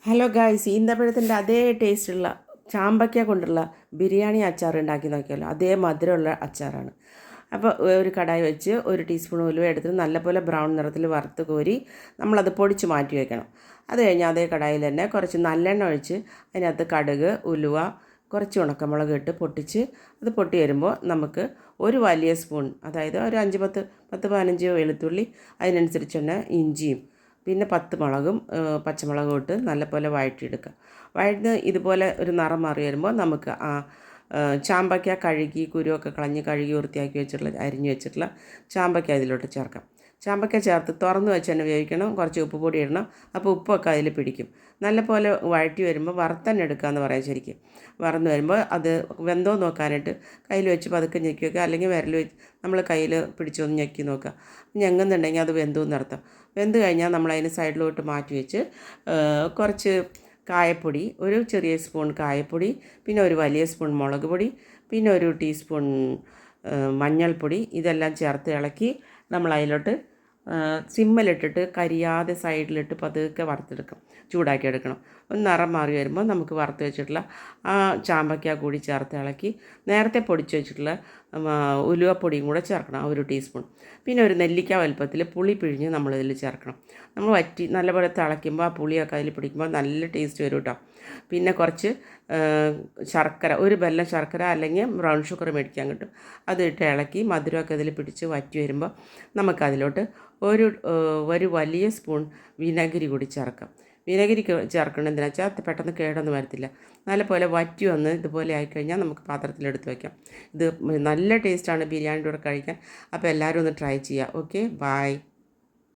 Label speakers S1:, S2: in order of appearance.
S1: Hello guys, ഈന്തപ്പഴത്തിൻ്റെ അതേ ടേസ്റ്റുള്ള ചാമ്പയ്ക്ക കൊണ്ടുള്ള ബിരിയാണി അച്ചാർ ഉണ്ടാക്കി നോക്കിയല്ലോ. അതേ മധുരമുള്ള അച്ചാറാണ്. അപ്പോൾ ഒരു കടായി വെച്ച് 1 ടീസ്പൂൺ ഉലുവ എടുത്തിട്ട് നല്ലപോലെ ബ്രൗൺ നിറത്തിൽ വറുത്ത് കോരി നമ്മളത് പൊടിച്ച് മാറ്റി വയ്ക്കണം. അത് കഴിഞ്ഞ് അതേ കടായിൽ തന്നെ കുറച്ച് നല്ലെണ്ണ ഒഴിച്ച് അതിനകത്ത് കടുക്, ഉലുവ, കുറച്ച് ഉണക്കമുളക് ഇട്ട് പൊട്ടിച്ച് അത് പൊട്ടി വരുമ്പോൾ നമുക്ക് ഒരു വലിയ സ്പൂൺ, അതായത് ഒരു 5-10-15 വെളുത്തുള്ളി, അതിനനുസരിച്ച് തന്നെ ഇഞ്ചിയും, പിന്നെ 10 മുളകും പച്ചമുളകും ഇട്ട് നല്ലപോലെ വഴറ്റിയെടുക്കുക. വഴറ്റി ഇതുപോലെ ഒരു നിറം മാറി വരുമ്പോൾ നമുക്ക് ചാമ്പയ്ക്ക കഴുകി കുരുവൊക്കെ കളഞ്ഞ് കഴുകി വൃത്തിയാക്കി വെച്ചിട്ടുള്ള അരിഞ്ഞ് വെച്ചിട്ടുള്ള ചാമ്പയ്ക്ക അതിലോട്ട് ചേർക്കാം. ചാമ്പയ്ക്ക ചേർത്ത് തുറന്ന് വെച്ച് തന്നെ വേവിക്കണം. കുറച്ച് ഉപ്പ് പൊടി ഇടണം. അപ്പോൾ ഉപ്പൊക്കെ അതിൽ പിടിക്കും. നല്ലപോലെ വഴറ്റി വരുമ്പോൾ വറുത്തന്നെ എടുക്കാമെന്ന് പറയാം. ശരിക്കും വറന്ന് വരുമ്പോൾ അത് വെന്തോ നോക്കാനായിട്ട് കയ്യിൽ വെച്ച് പതുക്കെ ഞെക്കി വെക്കുക, അല്ലെങ്കിൽ വിരൽ വെച്ച് നമ്മൾ കയ്യിൽ പിടിച്ചൊന്ന് ഞെക്കി നോക്കുക. ഞെങ്ങുന്നുണ്ടെങ്കിൽ അത് വെന്തു എന്നർത്ഥം. വെന്ത് കഴിഞ്ഞാൽ നമ്മളതിന് സൈഡിലോട്ട് മാറ്റി വെച്ച് കുറച്ച് കായപ്പൊടി, ഒരു ചെറിയ സ്പൂൺ കായപ്പൊടി, പിന്നെ ഒരു വലിയ സ്പൂൺ മുളക് പൊടി, പിന്നെ ഒരു ടീസ്പൂൺ മഞ്ഞൾപ്പൊടി, ഇതെല്ലാം ചേർത്ത് ഇളക്കി നമ്മൾ അതിലോട്ട് സിമ്മിലിട്ടിട്ട് കരിയാതെ സൈഡിലിട്ട് പതുക്കെ വറുത്തെടുക്കും, ചൂടാക്കി എടുക്കണം. ഒന്ന് നിറം മാറി വരുമ്പോൾ നമുക്ക് വറുത്ത് വെച്ചിട്ടുള്ള ആ ചാമ്പയ്ക്ക കൂടി ചേർത്ത് ഇളക്കി നേരത്തെ പൊടിച്ച് വെച്ചിട്ടുള്ള ഉലുവപ്പൊടിയും കൂടെ ചേർക്കണം, 1 ടീസ്പൂൺ. പിന്നെ ഒരു നെല്ലിക്ക വലുപ്പത്തിൽ പുളി പിഴിഞ്ഞ് നമ്മളിതിൽ ചേർക്കണം. നമ്മൾ വറ്റി നല്ലപോലെ തിളയ്ക്കുമ്പോൾ ആ പുളിയൊക്കെ അതിൽ പിടിക്കുമ്പോൾ നല്ല ടേസ്റ്റ് വരും കേട്ടോ. പിന്നെ കുറച്ച് ശർക്കര, ഒരു ബെല്ലം ശർക്കര അല്ലെങ്കിൽ ബ്രൗൺ ഷുഗർ മേടിക്കാൻ കിട്ടും, അതിട്ട് ഇളക്കി മധുരമൊക്കെ അതിൽ പിടിച്ച് വറ്റി വരുമ്പോൾ നമുക്കതിലോട്ട് ഒരു വലിയ സ്പൂൺ വിനാഗിരി കൂടി ചേർക്കാം. വിനാഗിരി ചേർക്കണം എന്തിനാ വെച്ചാൽ പെട്ടെന്ന് കേടൊന്നും വരത്തില്ല. നല്ലപോലെ വറ്റി വന്ന് ഇതുപോലെ ആയിക്കഴിഞ്ഞാൽ നമുക്ക് പാത്രത്തിലെടുത്ത് വയ്ക്കാം. ഇത് നല്ല ടേസ്റ്റാണ് ബിരിയാണിയുടെ കൂടെ കഴിക്കാൻ. അപ്പോൾ എല്ലാവരും ഒന്ന് ട്രൈ ചെയ്യുക. Okay, by.